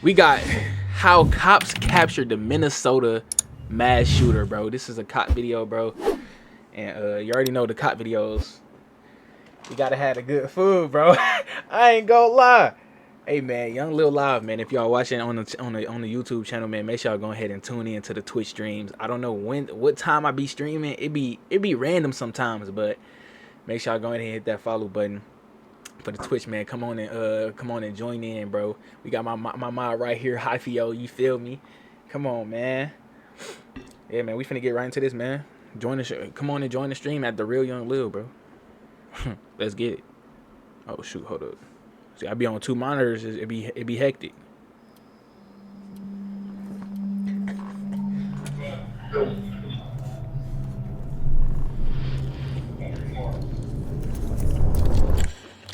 We got how cops captured the Minnesota mass shooter, bro. This is a cop video, bro. And you already know the cop videos. You gotta have the good food, bro. I ain't gonna lie. Hey man, YvNgLIL live, man. If y'all watching on the YouTube channel, man, make sure y'all go ahead and tune in to the Twitch streams. I don't know what time I be streaming. It be random sometimes, but make sure y'all go ahead and hit that follow button for the Twitch, man. Come on and join in, bro. We got my mod right here, Hyfio. You feel me? Come on, man. Yeah, man. We finna get right into this, man. Join the show. Come on and join the stream at the real YvNgLIL, bro. Let's get it. Oh shoot, hold up. See, I be on 2 monitors. It be hectic.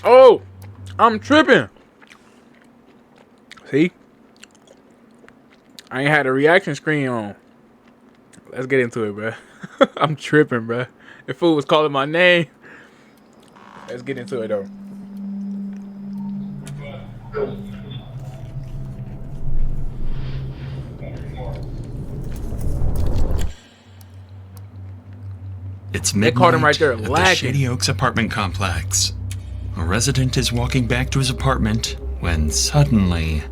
Oh, I'm tripping. See, I ain't had a reaction screen on. Let's get into it, bro. I'm tripping, bro. If fool was calling my name. Let's get into it though. It's midnight. They caught him right there, at the lagging. Shady Oaks apartment complex. A resident is walking back to his apartment when suddenly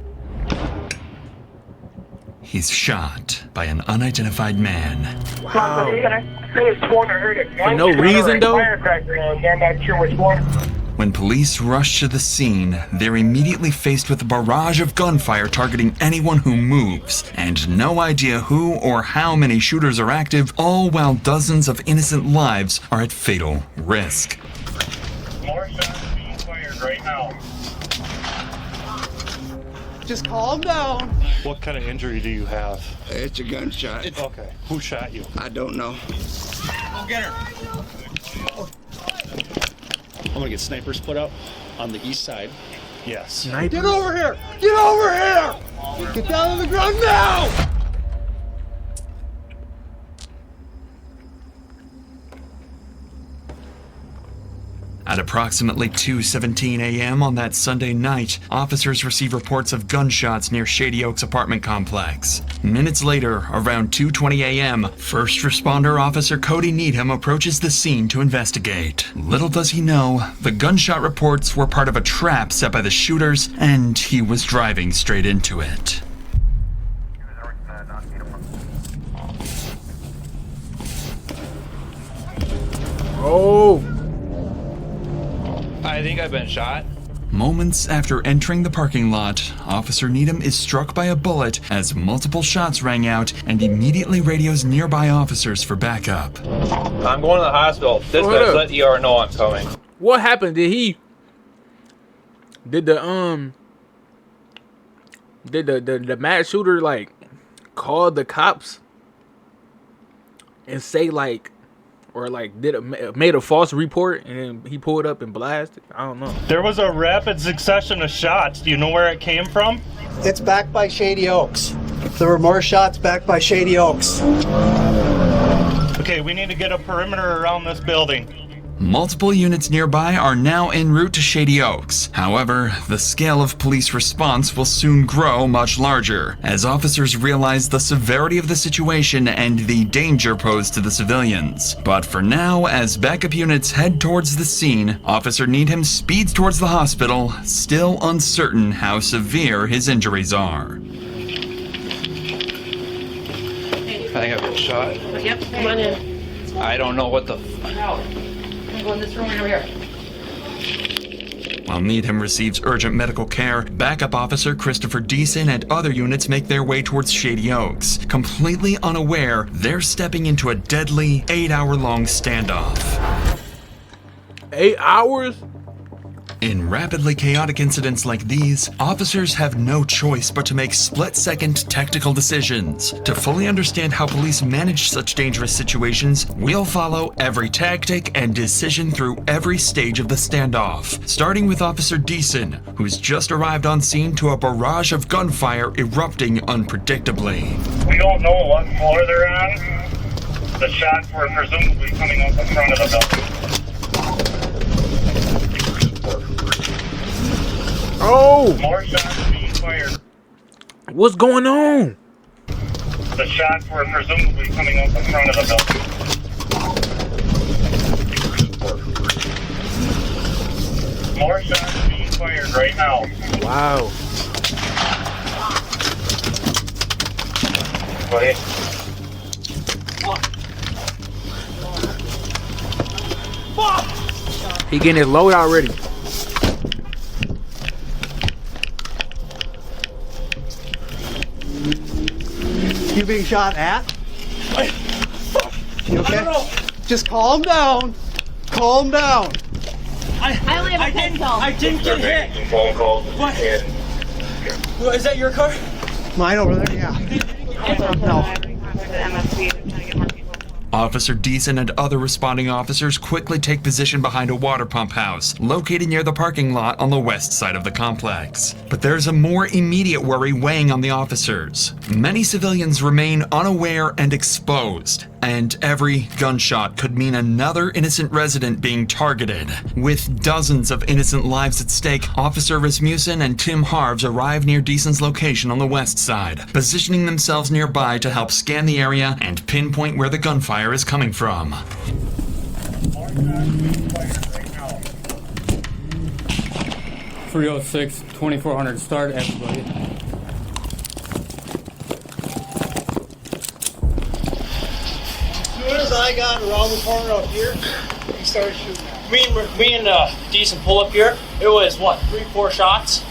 he's shot by an unidentified man. Wow. For no reason though. When police rush to the scene, they're immediately faced with a barrage of gunfire targeting anyone who moves, and no idea who or how many shooters are active, all while dozens of innocent lives are at fatal risk. More shots being fired right now. Just calm down. What kind of injury do you have? It's a gunshot. Okay. Who shot you? I don't know. Go get her. I'm gonna get snipers put up on the east side. Yes. Get over here! Get over here! Get down on the ground now! At approximately 2:17 a.m. on that Sunday night, officers receive reports of gunshots near Shady Oaks apartment complex. Minutes later, around 2:20 a.m., first responder officer Cody Needham approaches the scene to investigate. Little does he know, the gunshot reports were part of a trap set by the shooters, and he was driving straight into it. Oh. I think I've been shot. Moments after entering the parking lot, Officer Needham is struck by a bullet as multiple shots rang out and immediately radios nearby officers for backup. I'm going to the hospital. Dispatch, up? let ER know I'm coming. What happened? Did the mad shooter like call the cops and say like, or like made a false report and then he pulled up and blasted? I don't know. There was a rapid succession of shots. Do you know where it came from? It's back by Shady Oaks. There were more shots back by Shady Oaks. Okay, we need to get a perimeter around this building. Multiple units nearby are now en route to Shady Oaks. However, the scale of police response will soon grow much larger, as officers realize the severity of the situation and the danger posed to the civilians. But for now, as backup units head towards the scene, Officer Needham speeds towards the hospital, still uncertain how severe his injuries are. I think I've been shot. Yep, come on in. I don't know what the Go in this room right over here. While Needham receives urgent medical care, backup officer Christopher Deason and other units make their way towards Shady Oaks. Completely unaware, they're stepping into a deadly 8-hour-long standoff. 8 hours? In rapidly chaotic incidents like these, officers have no choice but to make split-second tactical decisions. To fully understand how police manage such dangerous situations, we'll follow every tactic and decision through every stage of the standoff, starting with Officer Deason, who's just arrived on scene to a barrage of gunfire erupting unpredictably. We don't know what floor they're on. The shots were presumably coming out the front of the building. Oh! More shots being fired. What's going on? The shots were presumably coming out the front of the building. More shots being fired right now. Wow. Go ahead. He getting his load already. You being shot at? You okay? Just calm down. Calm down. I only have a pistol. I didn't get hit. Some phone calls. What? Is that your car? Mine over there, yeah. No. Officer Deason and other responding officers quickly take position behind a water pump house located near the parking lot on the west side of the complex. But there's a more immediate worry weighing on the officers. Many civilians remain unaware and exposed, and every gunshot could mean another innocent resident being targeted. With dozens of innocent lives at stake, Officer Rasmussen and Tim Harves arrive near Deason's location on the west side, positioning themselves nearby to help scan the area and pinpoint where the gunfire is coming from. 306, 2400, start everybody. As soon as I got around the corner up here, he started shooting at me. Me and Decent pull up here. It was what, 3-4 shots?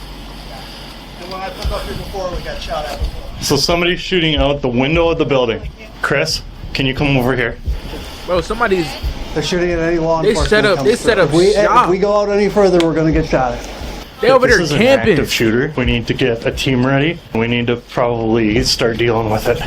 And when I put up here before, we got shot at before. So somebody's shooting out the window of the building. Chris, can you come over here? Bro, somebody's. They're shooting at any law They enforcement. set up If shop. we go out any further, we're gonna get shot at. They over there This is an camping. active shooter. We need to get a team ready. We need to probably start dealing with it.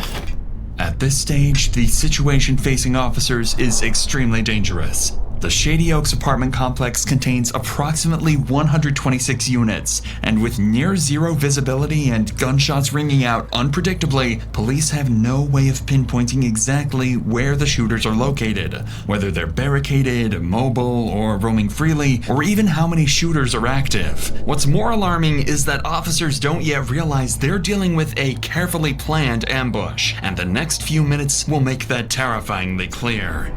At this stage, the situation facing officers is extremely dangerous. The Shady Oaks apartment complex contains approximately 126 units, and with near zero visibility and gunshots ringing out unpredictably, police have no way of pinpointing exactly where the shooters are located, whether they're barricaded, mobile, or roaming freely, or even how many shooters are active. What's more alarming is that officers don't yet realize they're dealing with a carefully planned ambush, and the next few minutes will make that terrifyingly clear.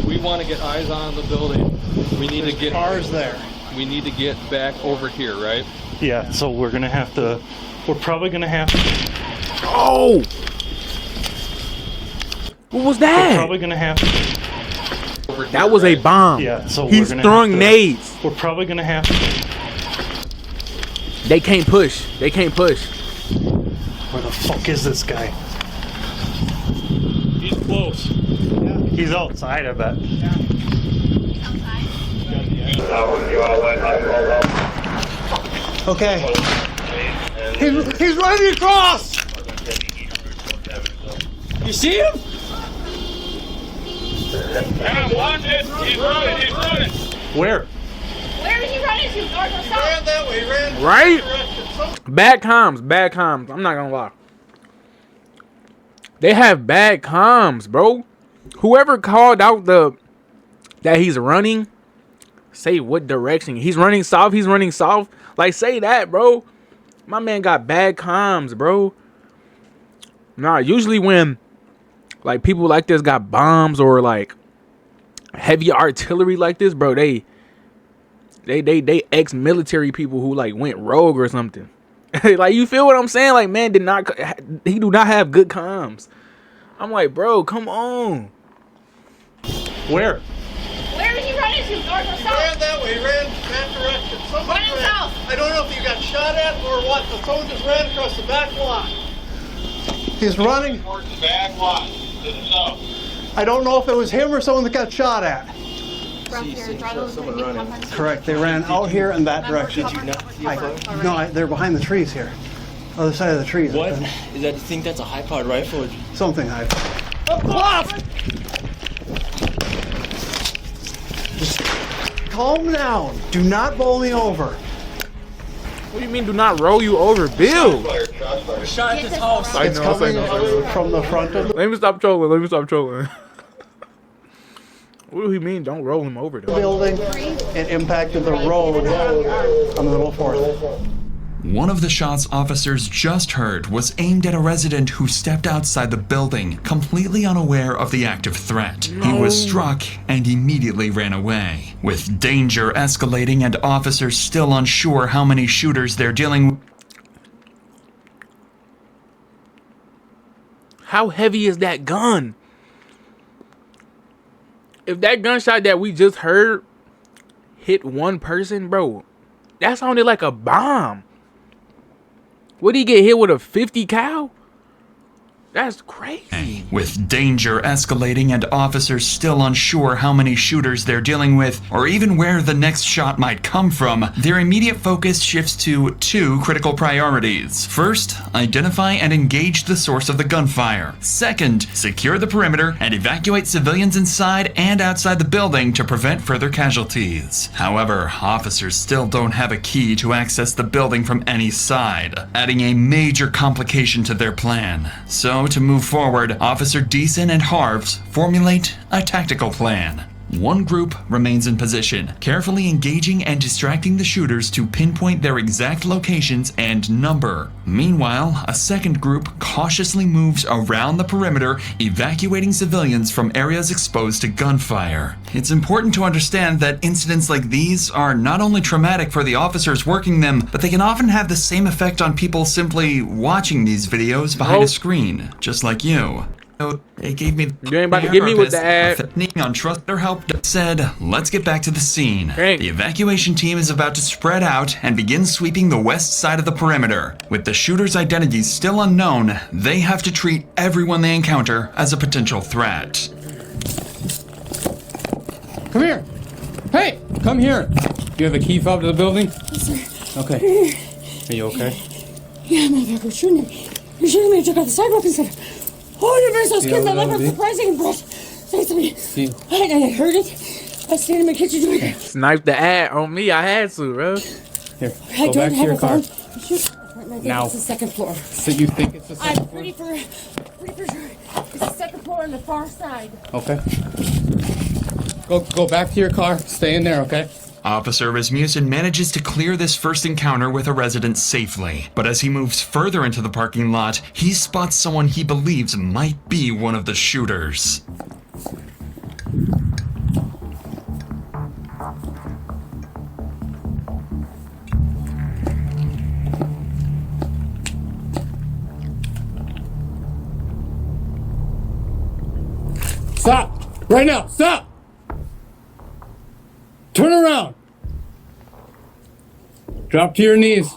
We want to get eyes on the building. We need to get cars there. We need to get back over here, right? Yeah, so we're probably gonna have to. Oh! What was that? Probably gonna have to. That was a bomb. Yeah, so He's we're gonna throwing have to, nades. We're probably gonna have to. They can't push. They can't push. Where the fuck is this guy? He's close. He's outside, I bet. Okay. He's running across! You see him? Where? Where is he running to? North or He south? ran that way, he ran Right? direction. Bad comms. Bad comms. I'm not gonna lie. They have bad comms, bro. Whoever called out that he's running, say what direction. He's running south. He's running south. Like, say that, bro. My man got bad comms, bro. Nah, usually when like people like this got bombs or like heavy artillery like this, bro, they ex-military people who like went rogue or something. Like, you feel what I'm saying? Like, man he do not have good comms. I'm like, bro, come on. Where? Where is he running to? North or He south? ran that way, he ran that direction. Somebody Running ran. south. I don't know if you got shot at or what, but someone just ran across the back lot. He's running. Towards the back lot, to the south. I don't know if it was him or someone that got shot at. Correct, they ran out here in that direction. They're behind the trees here. Other side of the trees. What? Is that? You think that's a high-powered rifle? Something high. Just calm down. Do not bowl me over. What do you mean do not roll you over, Bill? Shot at this house. I It's know, coming I know. from the front of the Let me stop trolling. What do he mean don't roll him over though? building. It impacted the road on the little fourth. One of the shots officers just heard was aimed at a resident who stepped outside the building, completely unaware of the active threat. He was struck and immediately ran away. With danger escalating and officers still unsure how many shooters they're dealing with. How heavy is that gun? If that gunshot that we just heard hit one person, bro, that sounded like a bomb. Would he get hit with a 50 cal? That's crazy. With danger escalating and officers still unsure how many shooters they're dealing with or even where the next shot might come from, their immediate focus shifts to two critical priorities. First, identify and engage the source of the gunfire. Second, secure the perimeter and evacuate civilians inside and outside the building to prevent further casualties. However, officers still don't have a key to access the building from any side, adding a major complication to their plan. So, to move forward, Officer Deason and Harves formulate a tactical plan. One group remains in position, carefully engaging and distracting the shooters to pinpoint their exact locations and number. Meanwhile, a second group cautiously moves around the perimeter, evacuating civilians from areas exposed to gunfire. It's important to understand that incidents like these are not only traumatic for the officers working them, but they can often have the same effect on people simply watching these videos behind a screen, just like you. They gave me You ain't about to get me with the ad. On trust their help said, let's get back to the scene. Hey. The evacuation team is about to spread out and begin sweeping the west side of the perimeter. With the shooter's identities still unknown, they have to treat everyone they encounter as a potential threat. Come here. Hey, come here. You have a key fob to the building? Yes, sir. Okay. Are you okay? Yeah, motherfucker, we're shooting me. You're shooting me. I took out the sidewalk and said, oh, you're very so scared that left surprising, bro. Say to me. I heard it. I stand in my kitchen doing it. Snipe the ad on me. I had to, bro. Here, I go don't back to have your a car. phone. I think Now. it's the second floor. So you think it's the second I'm floor? pretty for sure. It's the second floor on the far side. Okay. Go back to your car. Stay in there, okay? Officer Rasmussen manages to clear this first encounter with a resident safely, but as he moves further into the parking lot, he spots someone he believes might be one of the shooters. Stop! Right now! Stop! Turn around! Drop to your knees.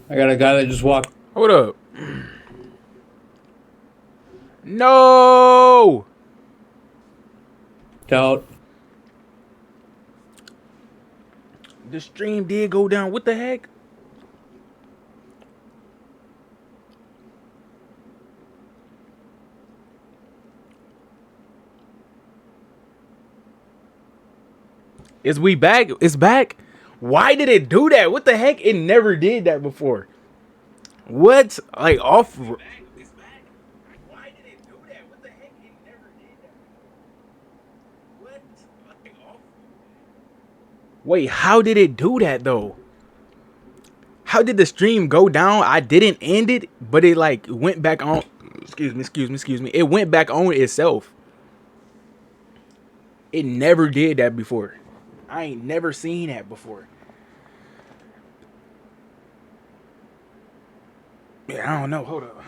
I got a guy that just walked. Hold up. No! Out. The stream did go down. What the heck? Is we back? It's back? Why did it do that? What the heck? It never did that before. What? Like off. Why did it do that? What the heck? It never did that. What? Like off. Wait, how did it do that though? How did the stream go down? I didn't end it, but it like went back on. Excuse me. It went back on itself. It never did that before. I ain't never seen that before. Yeah, I don't know. Hold up.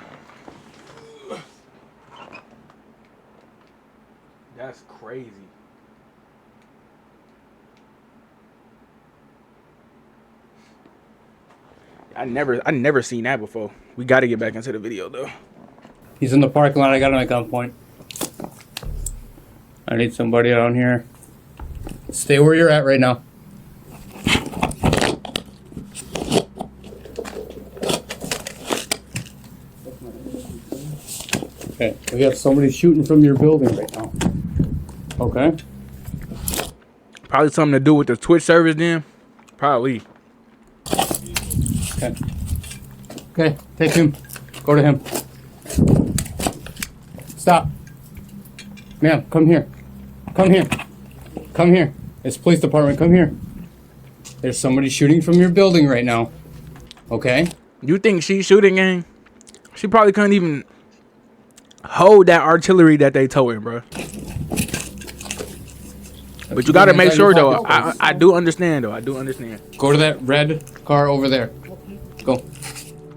That's crazy. I never seen that before. We got to get back into the video though. He's in the parking lot. I got him at gunpoint. I need somebody around here. Stay where you're at right now. Okay, we have somebody shooting from your building right now. Okay. Probably something to do with the Twitch service then. Probably. Okay. Okay, take him. Go to him. Stop. Ma'am, come here. Come here. Come here. It's police department. Come here. There's somebody shooting from your building right now. Okay. You think she's shooting, gang? She probably couldn't even hold that artillery that they towing, bro. But you gotta make sure, though. I do understand, though. I do understand. Go to that red car over there. Go.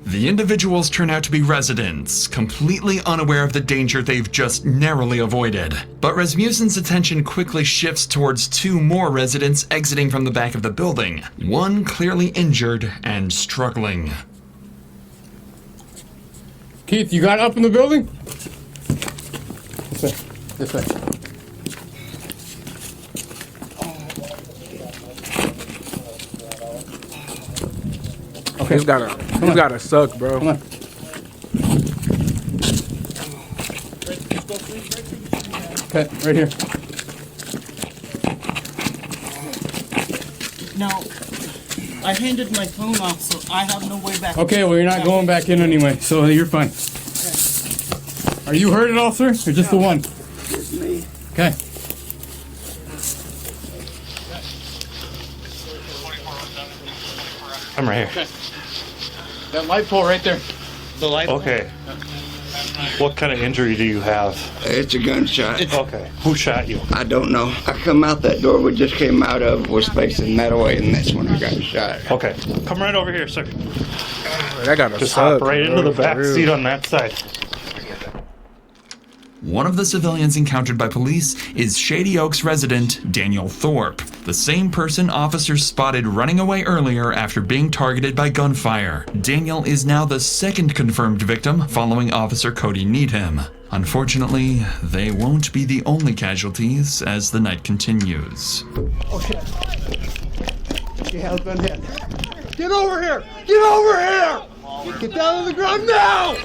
The individuals turn out to be residents, completely unaware of the danger they've just narrowly avoided. But Rasmussen's attention quickly shifts towards two more residents exiting from the back of the building, one clearly injured and struggling. Keith, you got up in the building? This way. This way. Okay. He's gotta suck, bro. Come on. Okay, right here. Now, I handed my phone off, so I have no way back. Okay, well, you're not going back in anyway, so you're fine. Are you hurt at all, sir? Or just the one? Just me. Okay. I'm right here. Okay. That light pole right there. The light pole? Okay. What kind of injury do you have? It's a gunshot. Okay. Who shot you? I don't know. I come out that door we just came out of, was facing that way, and that's when I got shot. Okay. Come right over here, sir. I gotta Just suck, hop right bro, into the back for real. seat on that side. One of the civilians encountered by police is Shady Oaks resident Daniel Thorpe, the same person officers spotted running away earlier after being targeted by gunfire. Daniel is now the second confirmed victim following Officer Cody Needham. Unfortunately, they won't be the only casualties as the night continues. Oh shit. She has been hit. Get over here! Get over here! Get down on the ground now!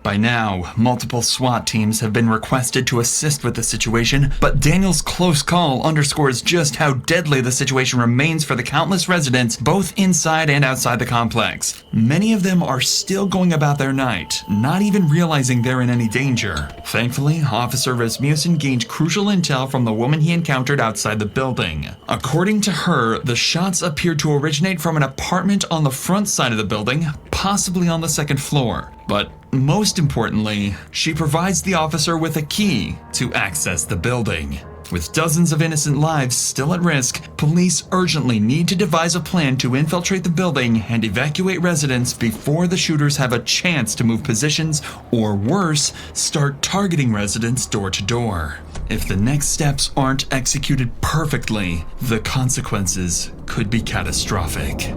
By now, multiple SWAT teams have been requested to assist with the situation, but Daniel's close call underscores just how deadly the situation remains for the countless residents both inside and outside the complex. Many of them are still going about their night, not even realizing they're in any danger. Thankfully, Officer Rasmussen gained crucial intel from the woman he encountered outside the building. According to her, the shots appeared to originate from an apartment on the front side of the building, possibly on the second floor. But most importantly, she provides the officer with a key to access the building. With dozens of innocent lives still at risk, police urgently need to devise a plan to infiltrate the building and evacuate residents before the shooters have a chance to move positions, or worse, start targeting residents door to door. If the next steps aren't executed perfectly, the consequences could be catastrophic.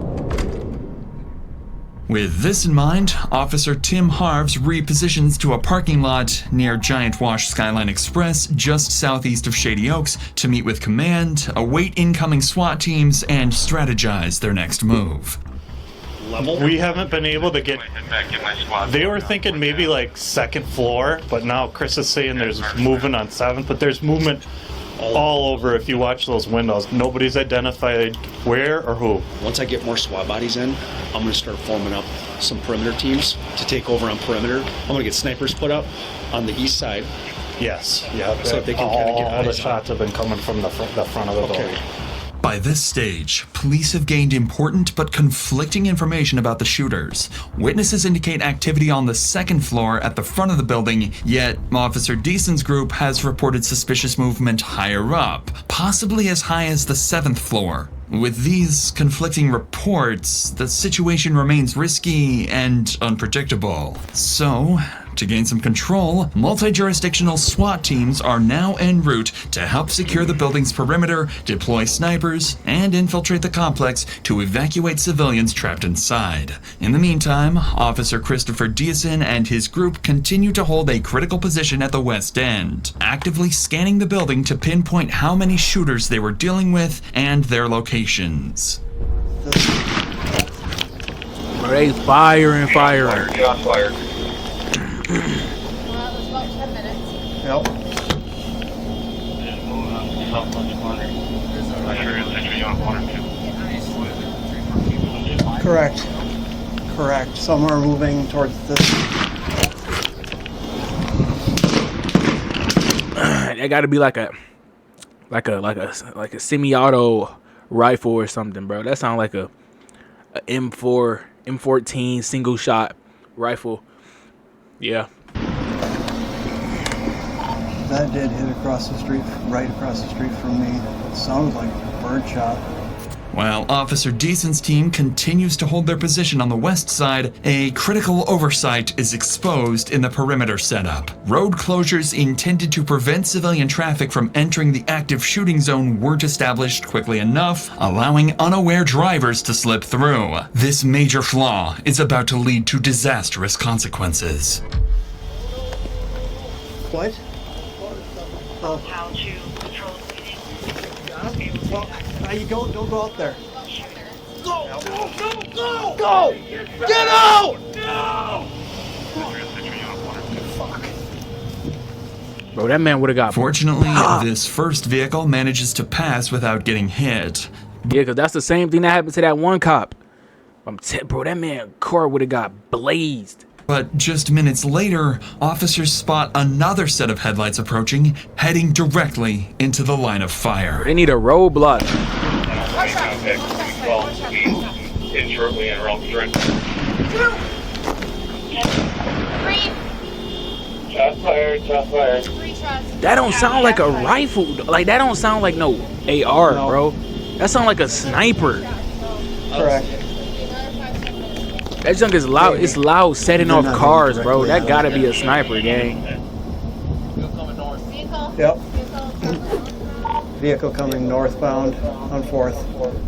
With this in mind, Officer Tim Harves repositions to a parking lot near Giant Wash Skyline Express just southeast of Shady Oaks to meet with command, await incoming SWAT teams, and strategize their next move. We haven't been able to get... They were thinking maybe like second floor, but now Chris is saying there's movement on 7th, but there's movement all over if you watch those windows. Nobody's identified where or who. Once I get more SWAT bodies in, I'm going to start forming up some perimeter teams to take over on perimeter. I'm going to get snipers put up on the east side. Yes, yeah. So they can kind of get all the eyes on. shots have been coming from the front of the building. By this stage, police have gained important but conflicting information about the shooters. Witnesses indicate activity on the second floor at the front of the building, yet Officer Deason's group has reported suspicious movement higher up, possibly as high as the 7th floor. With these conflicting reports, the situation remains risky and unpredictable. So, to gain some control, multi-jurisdictional SWAT teams are now en route to help secure the building's perimeter, deploy snipers, and infiltrate the complex to evacuate civilians trapped inside. In the meantime, Officer Christopher Deason and his group continue to hold a critical position at the west end, actively scanning the building to pinpoint how many shooters they were dealing with and their locations. They firing. Shots fired. Well, that was about 10 minutes. Yep. Correct. Some are moving towards this. It got to be like a semi-auto rifle or something, bro. That sounds like a M14 single shot rifle. Yeah. That did hit across the street, right across the street from me. It sounded like a bird shot. While Officer Deason's team continues to hold their position on the west side, a critical oversight is exposed in the perimeter setup. Road closures intended to prevent civilian traffic from entering the active shooting zone weren't established quickly enough, allowing unaware drivers to slip through. This major flaw is about to lead to disastrous consequences. What? Oh. How to control bleeding. Well, now you don't go out there. Go! Go! Go! Go! Go! Get out! No! Fuck. Bro, that man would have got. Fortunately, this first vehicle manages to pass without getting hit. Yeah, because that's the same thing that happened to that one cop. Bro, that man car would have got blazed. But just minutes later, officers spot another set of headlights approaching, heading directly into the line of fire. They need a roadblock. Shortly and around direct. Shots fired, shots fired. That don't sound like a rifle. Like, that don't sound like no AR, bro. That sound like a sniper. Correct. That junk is loud. It's loud setting off cars, bro. That gotta be a sniper, gang. Yep. Vehicle coming northbound on 4th.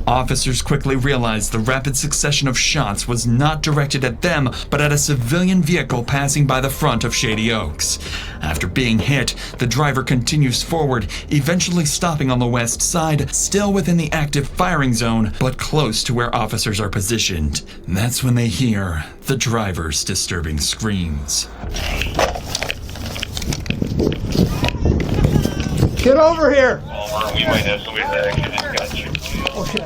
Officers quickly realized the rapid succession of shots was not directed at them, but at a civilian vehicle passing by the front of Shady Oaks. After being hit, the driver continues forward, eventually stopping on the west side, still within the active firing zone, but close to where officers are positioned. That's when they hear the driver's disturbing screams. Get over here! We might have somebody that actually just got you. Okay.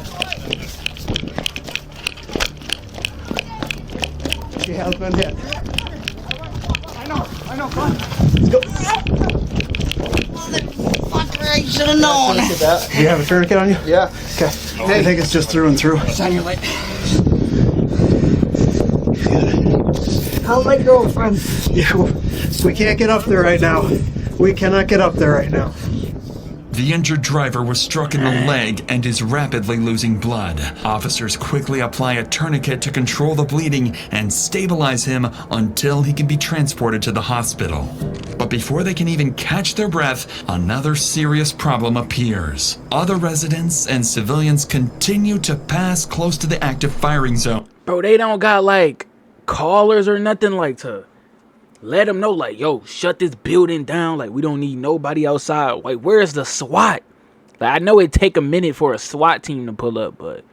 She has been hit. I know, come on. Let's go. Motherfucker, I should have known. Do you have a tourniquet on you? Yeah. Okay. I think it's just through and through. It's on your leg. How's my girlfriend? Yeah, we can't get up there right now. We cannot get up there right now. The injured driver was struck in the leg and is rapidly losing blood. Officers quickly apply a tourniquet to control the bleeding and stabilize him until he can be transported to the hospital. But before they can even catch their breath, another serious problem appears. Other residents and civilians continue to pass close to the active firing zone. Bro, they don't got like callers or nothing like to let them know, like, yo, shut this building down. Like, we don't need nobody outside. Like, where's the SWAT? Like, I know it take a minute for a SWAT team to pull up, but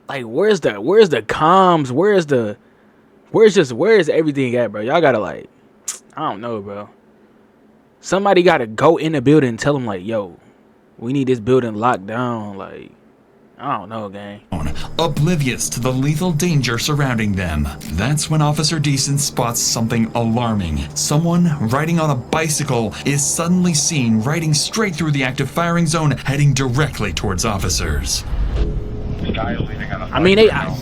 like, where's the comms? Where's everything at, bro? Y'all gotta, like, I don't know, bro. Somebody gotta go in the building and tell them, like, yo, we need this building locked down. Like, I don't know, gang. Oblivious to the lethal danger surrounding them. That's when Officer Deason spots something alarming. Someone riding on a bicycle is suddenly seen riding straight through the active firing zone, heading directly towards officers. I mean,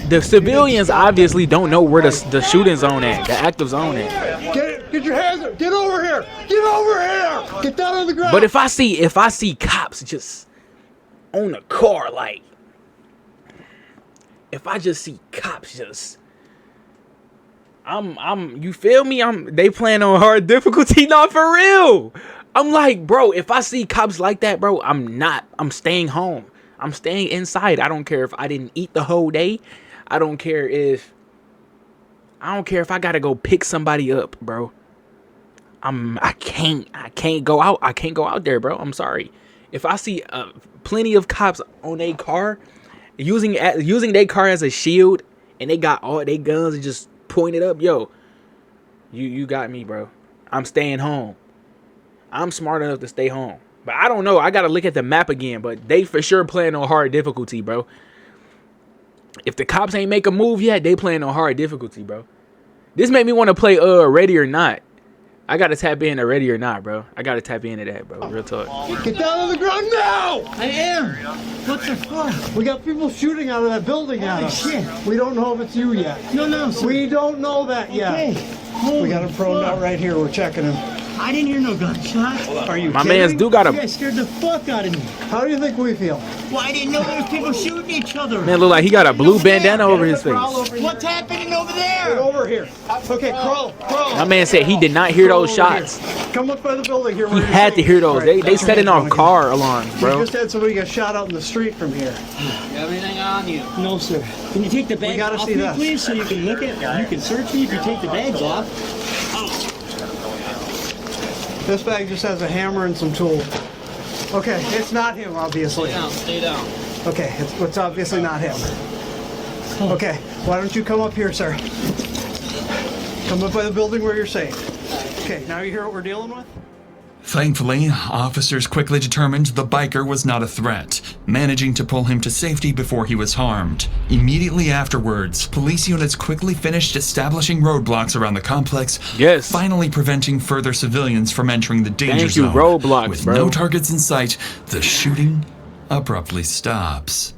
the civilians obviously don't know where the shooting zone at, the active zone at. Get your hands up! Get over here! Get over here! Get down on the ground! But if I see cops just on a car, like, if I just see cops just, you feel me? They playing on hard difficulty, not for real. I'm like, bro, if I see cops like that, bro, I'm staying home. I'm staying inside. I don't care if I didn't eat the whole day. I don't care if I gotta go pick somebody up, bro. I can't go out. I can't go out there, bro. I'm sorry. If I see plenty of cops on a car, using their car as a shield, and they got all their guns and just pointed up, yo, you got me, bro. I'm staying home. I'm smart enough to stay home. But I don't know. I got to look at the map again, but they for sure playing on hard difficulty, bro. If the cops ain't make a move yet, they playing on hard difficulty, bro. This made me want to play Ready or Not. I gotta tap in already or not, bro. I gotta tap into that, bro. Real talk. Get down on the ground now! I am. What the fuck? We got people shooting out of that building at us. Shit. We don't know if it's you yet. No, sir. We don't know that yet. Okay. We got him prone out right here. We're checking him. I didn't hear no gunshot. Are you My kidding? mans do got You him. guys scared the fuck out of me. How do you think we feel? Well, I didn't know there was people shooting each other. Man, look like he got a blue bandana over his face. What's happening over Get there? over here. Okay, crawl. My man said he did not hear Crawl those over here. shots. Come up by the building here. He where you're had to safe. hear those. Right, They setting off okay. car alarms, We bro. just had somebody get shot out in the street from here. Everything on you? No, sir. Can you take the bags gotta off see me, this. please, so you can look at? You can search me if you take the bags off. This bag just has a hammer and some tools. Okay, it's not him, obviously. Stay down. Okay, it's obviously not him. Okay, why don't you come up here, sir? Come up by the building where you're safe. Okay, now you hear what we're dealing with? Thankfully, officers quickly determined the biker was not a threat, managing to pull him to safety before he was harmed. Immediately afterwards, police units quickly finished establishing roadblocks around the complex, finally preventing further civilians from entering the danger Thank you, zone. roadblocks, With bro. no targets in sight, the shooting abruptly stops.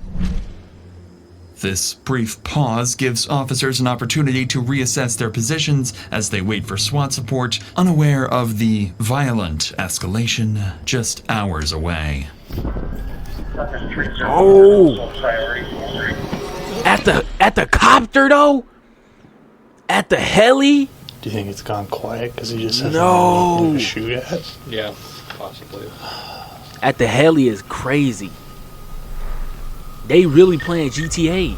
This brief pause gives officers an opportunity to reassess their positions as they wait for SWAT support, unaware of the violent escalation just hours away. Oh, at the copter though, at the heli. Do you think it's gone quiet because he just hasn't No. been able to shoot yet? Yeah, possibly. At the heli is crazy. They really playing GTA.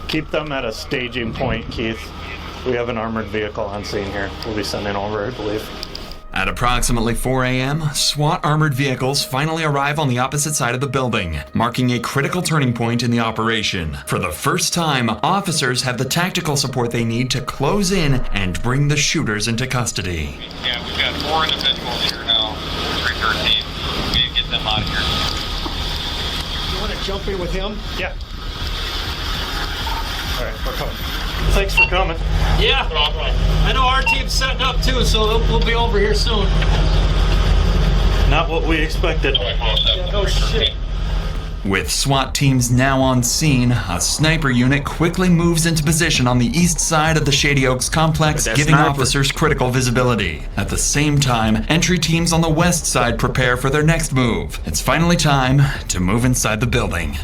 Keep them at a staging point, Keith. We have an armored vehicle on scene here. We'll be sending over, I believe. At approximately 4 a.m., SWAT armored vehicles finally arrive on the opposite side of the building, marking a critical turning point in the operation. For the first time, officers have the tactical support they need to close in and bring the shooters into custody. Yeah, we've got 4 individuals here now. 313. We need to get them out of here. You want to jump in with him? Yeah. All right, we're coming. Thanks for coming. Yeah, I know our team's setting up too, so we'll be over here soon. Not what we expected. No shit. With SWAT teams now on scene, a sniper unit quickly moves into position on the east side of the Shady Oaks complex, That giving sniper. officers critical visibility. At the same time, entry teams on the west side prepare for their next move. It's finally time to move inside the building.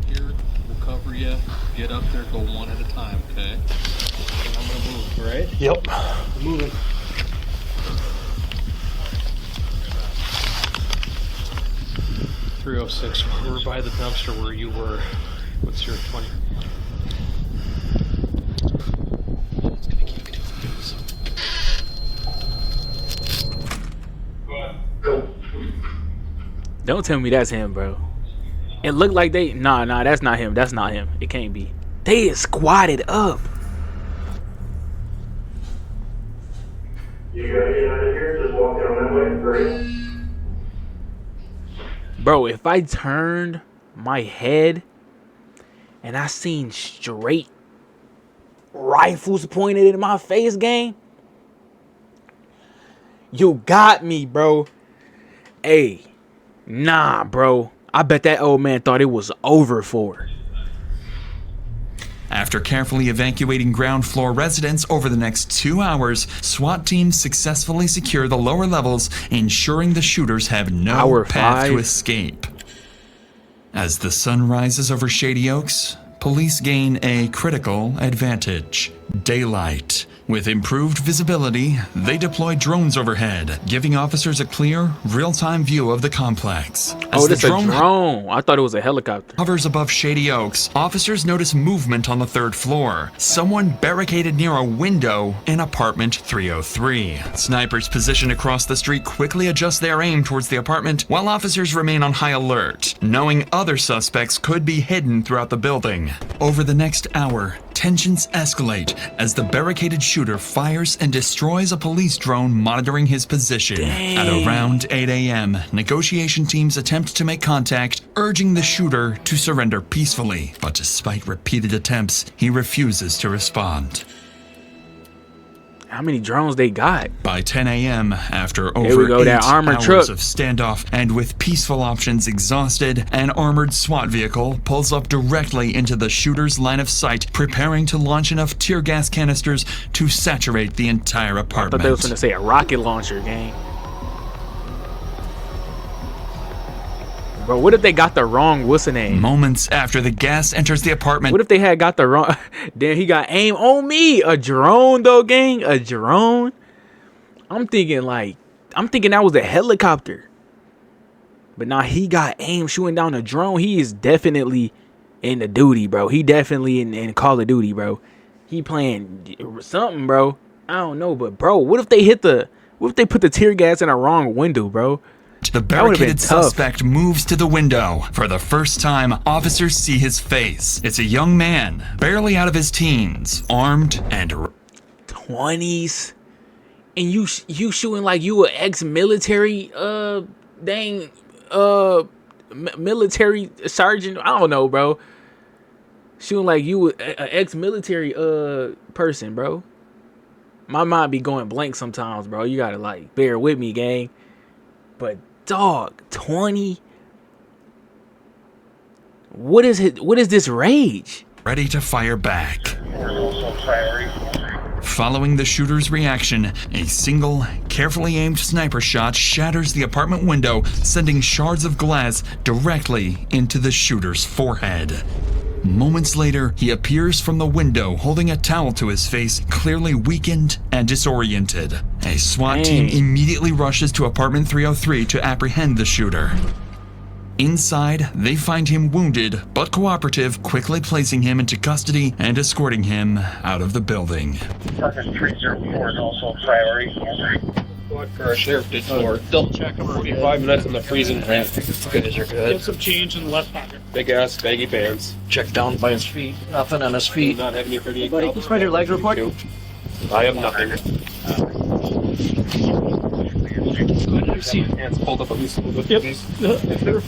Here, we'll cover you. Get up there, go one at a time, okay? I'm gonna move, right? Yep. Moving. We're by the dumpster where you were. What's your 20? It's gonna keep me doing this. Don't tell me that's him, bro. It looked like they nah, that's not him. That's not him. It can't be. They is squatted up. You gotta get out of here, just walk down that way. Hurry. Bro, if I turned my head and I seen straight rifles pointed in my face, gang, you got me, bro. Hey, nah, bro. I bet that old man thought it was over for. After carefully evacuating ground floor residents over the next 2 hours, SWAT teams successfully secure the lower levels, ensuring the shooters have no Hour path to 5. escape. As the sun rises over Shady Oaks, police gain a critical advantage: daylight. With improved visibility, they deploy drones overhead, giving officers a clear, real-time view of the complex. As Oh, the this a drone. I thought it was a helicopter. hovers above Shady Oaks, officers notice movement on the 3rd floor. Someone barricaded near a window in apartment 303. Snipers positioned across the street quickly adjust their aim towards the apartment, while officers remain on high alert, knowing other suspects could be hidden throughout the building. Over the next hour, tensions escalate as the barricaded shooter fires and destroys a police drone monitoring his position. Dang. At around 8 a.m., negotiation teams attempt to make contact, urging the shooter to surrender peacefully. But despite repeated attempts, he refuses to respond. how many drones they got. By 10 a.m., after There we over go, 8 that armored hours truck. of standoff and with peaceful options exhausted, an armored SWAT vehicle pulls up directly into the shooter's line of sight, preparing to launch enough tear gas canisters to saturate the entire I apartment. thought they was gonna say a rocket launcher, gang. Bro, what if they got the wrong, what's the name? Moments after the gas enters the apartment, What if they had got the wrong, then he got aim on me? A drone though, gang? A drone? I'm thinking that was a helicopter. But now he got aim shooting down a drone. He is definitely in the duty, bro. He definitely in Call of Duty, bro. He playing something, bro. I don't know, but bro, what if they put the tear gas in a wrong window, bro? the barricaded suspect moves to the window. For the first time, officers see his face. It's a young man, barely out of his teens, armed and 20s. And you shooting like you an ex-military military sergeant. I don't know, bro. Shooting like you an ex-military person, bro. My mind be going blank sometimes, bro. You gotta like bear with me, gang. But dog, 20. What is it? What is this rage? ready to fire back. Following the shooter's reaction, a single, carefully aimed sniper shot shatters the apartment window, sending shards of glass directly into the shooter's forehead. Moments later, he appears from the window holding a towel to his face, clearly weakened and disoriented. A SWAT team immediately rushes to apartment 303 to apprehend the shooter. Inside, they find him wounded but cooperative, quickly placing him into custody and escorting him out of the building. Apartment 304 is also a priority. What for a sheriff did for? Double check 45 minutes in the freezing plant. Guys are good. Get some change in the left pocket. Big ass baggy pants. Check down by his feet. Nothing on his feet. Not having your 38. Buddy, can you spread your legs real quick? I have nothing. You see hands pulled up at least a little bit. Yep.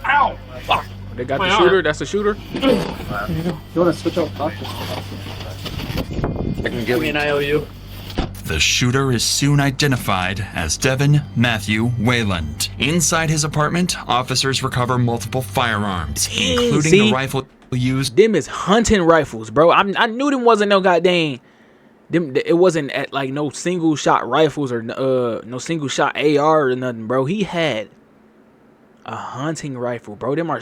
Ow! Fuck. They got the shooter. That's the shooter. You want to switch out doctors? I can give you an IOU. The shooter is soon identified as Devin Matthew Wayland. Inside his apartment, officers recover multiple firearms, including the rifle used. Them is hunting rifles, bro. I knew them wasn't no goddamn. It wasn't at like no single shot rifles or no single shot AR or nothing, bro. He had a hunting rifle, bro. Them are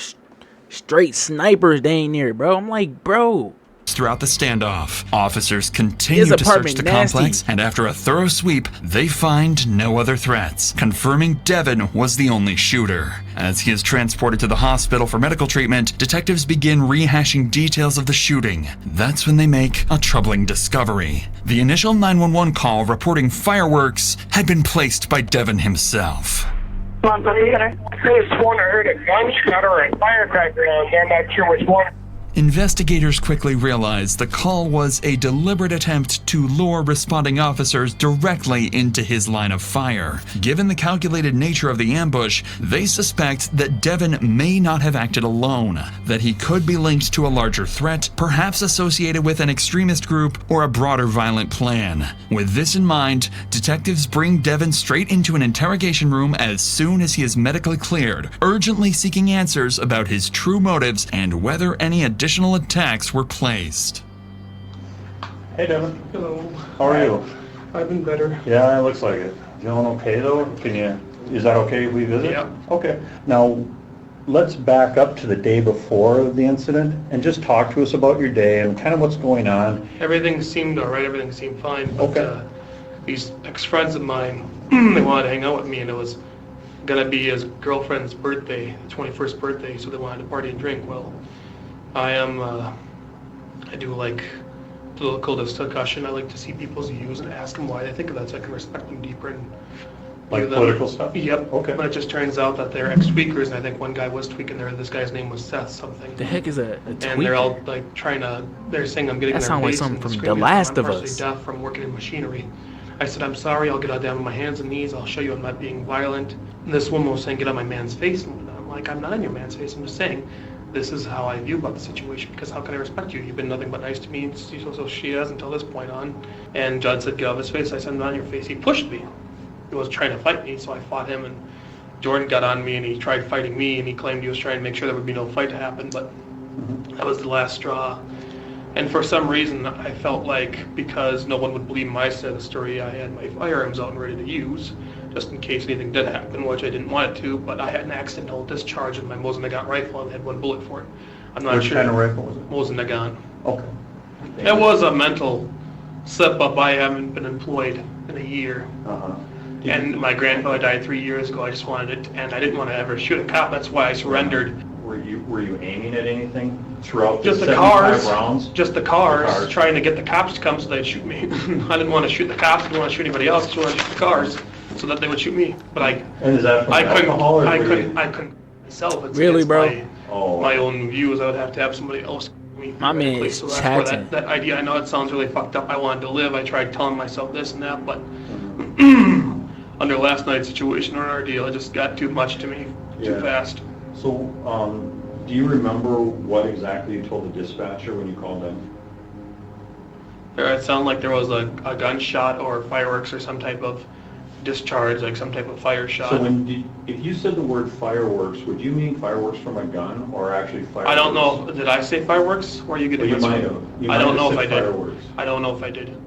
straight snipers. They ain't near, bro. I'm like, bro. Throughout the standoff, officers continue to search the complex, and after a thorough sweep, they find no other threats, confirming Devin was the only shooter. As he is transported to the hospital for medical treatment, detectives begin rehashing details of the shooting. That's when they make a troubling discovery. The initial 911 call reporting fireworks had been placed by Devin himself. Come on, buddy. I sworn I heard a gunshot or a firecracker down there. I'm not sure which one. Investigators quickly realized the call was a deliberate attempt to lure responding officers directly into his line of fire. Given the calculated nature of the ambush, they suspect that Devin may not have acted alone, that he could be linked to a larger threat, perhaps associated with an extremist group or a broader violent plan. With this in mind, detectives bring Devin straight into an interrogation room as soon as he is medically cleared, urgently seeking answers about his true motives and whether any additional attacks were placed. Hey, Devin. Hello. How are you? I've been better. Yeah, it looks like it. Feeling okay though? Is that okay if we visit? Yeah. Okay. Now, let's back up to the day before the incident and just talk to us about your day and kind of what's going on. Everything seemed all right. Everything seemed fine. But, Okay. these ex-friends of mine, they wanted to hang out with me, and it was gonna be his girlfriend's birthday, 21st birthday, so they wanted to party and drink. Well, I do like political discussion. I like to see people's views and ask them why they think of that, so I can respect them deeper and Like give them- political stuff? Yep. Okay. But it just turns out that they're ex-tweakers, and I think one guy was tweaking there. This guy's name was Seth something. The heck is a tweaker? And they're all like they're saying I'm getting That their sound like base something and from The screaming, Last I'm of partially Us. deaf from working in machinery. I said, I'm sorry, I'll get down on my hands and knees, I'll show you I'm not being violent. And this woman was saying, get on my man's face. And I'm like, I'm not on your man's face, I'm just saying, this is how I view about the situation, because how can I respect you? You've been nothing but nice to me, and so she has until this point on. And Judd said, get off his face. I said, not on your face. He pushed me. He was trying to fight me, so I fought him, and Jordan got on me, and he tried fighting me, and he claimed he was trying to make sure there would be no fight to happen, but that was the last straw. And for some reason, I felt like because no one would believe my side of the story, I had my firearms out and ready to use, just in case anything did happen, which I didn't want it to, but I had an accidental discharge of my Mosin Nagant rifle and had one bullet for it. I'm not sure. What kind of rifle was it? Mosin Nagant. Okay. It was a mental slip-up. I haven't been employed in a year. And my grandfather died 3 years ago. I just wanted it, and I didn't want to ever shoot a cop. That's why I surrendered. Were you aiming at anything throughout Just the the 75 cars, rounds? just the cars, trying to get the cops to come so they'd shoot me. I didn't want to shoot the cops. I didn't want to shoot anybody else. I just wanted to shoot the cars so that they would shoot me. But And is that from alcohol, or I were couldn't myself. It's Really, against bro? my own views. I would have to have somebody else. My man is So that's where chatting. that idea. I know it sounds really fucked up. I wanted to live. I tried telling myself this and that, but under last night's situation or ordeal, it just got too much to me, too fast. So, do you remember what exactly you told the dispatcher when you called them? It sounded like there was a gunshot or fireworks or some type of discharge, like some type of fire shot. So if you said the word fireworks, would you mean fireworks from a gun or actually fireworks? I don't know. Did I say fireworks? Or you Well, you might have. I don't know if I did. Fireworks. I don't know if I did.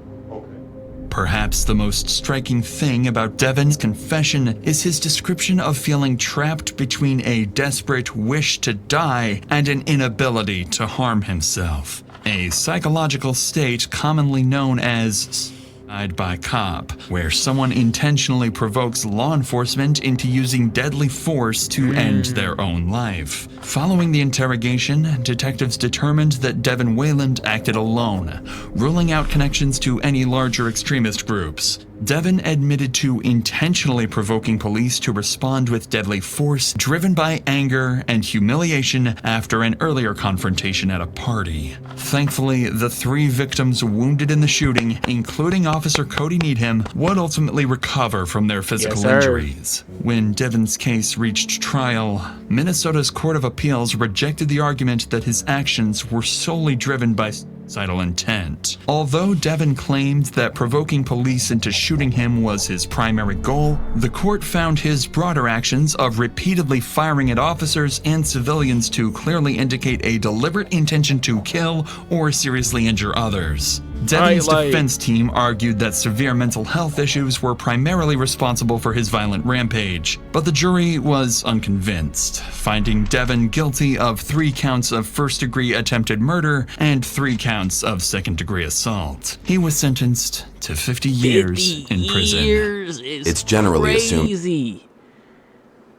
Perhaps the most striking thing about Devin's confession is his description of feeling trapped between a desperate wish to die and an inability to harm himself. A psychological state commonly known as suicide by cop, where someone intentionally provokes law enforcement into using deadly force to end their own life. Following the interrogation, detectives determined that YvNgLIL acted alone, ruling out connections to any larger extremist groups. Devin admitted to intentionally provoking police to respond with deadly force, driven by anger and humiliation after an earlier confrontation at a party. Thankfully, the 3 victims wounded in the shooting, including Officer Cody Needham, would ultimately recover from their physical injuries. When Devin's case reached trial, Minnesota's Court of Appeals rejected the argument that his actions were solely driven by suicidal intent. Although Devin claimed that provoking police into shooting him was his primary goal, the court found his broader actions of repeatedly firing at officers and civilians to clearly indicate a deliberate intention to kill or seriously injure others. Devin's defense team argued that severe mental health issues were primarily responsible for his violent rampage, but the jury was unconvinced, finding Devin guilty of 3 counts of first-degree attempted murder and 3 counts of second-degree assault. He was sentenced to 50 years in prison. It's generally assumed.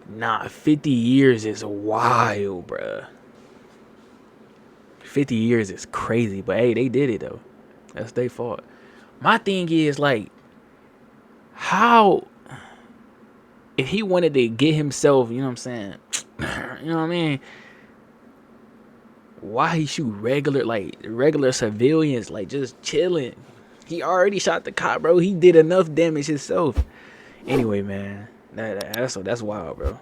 Nah, 50 years is wild, bruh. 50 years is crazy, but hey, they did it though. That's their fault. My thing is, like, how, if he wanted to get himself, you know what I'm saying, you know what I mean, why he shoot regular civilians, like, just chilling? He already shot the cop, bro. He did enough damage himself. Anyway, man, that's wild, bro.